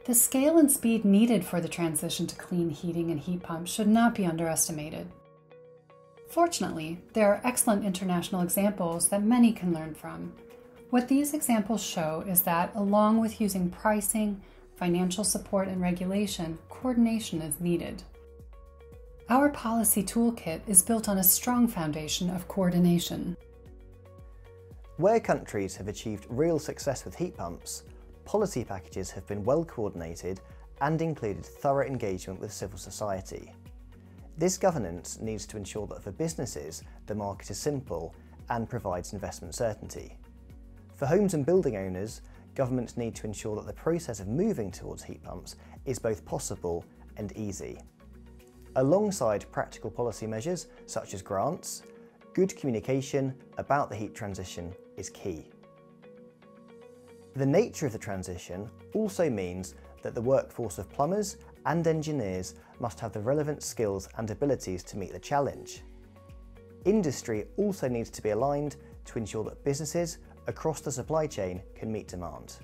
The scale and speed needed for the transition to clean heating and heat pumps should not be underestimated. Fortunately, there are excellent international examples that many can learn from. What these examples show is that, along with using pricing, financial support, and regulation, coordination is needed. Our policy toolkit is built on a strong foundation of coordination. Where countries have achieved real success with heat pumps, policy packages have been well coordinated and included thorough engagement with civil society. This governance needs to ensure that for businesses, the market is simple and provides investment certainty. For homes and building owners, governments need to ensure that the process of moving towards heat pumps is both possible and easy. Alongside practical policy measures such as grants, good communication about the heat transition is key. The nature of the transition also means that the workforce of plumbers and engineers must have the relevant skills and abilities to meet the challenge. Industry also needs to be aligned to ensure that businesses across the supply chain can meet demand.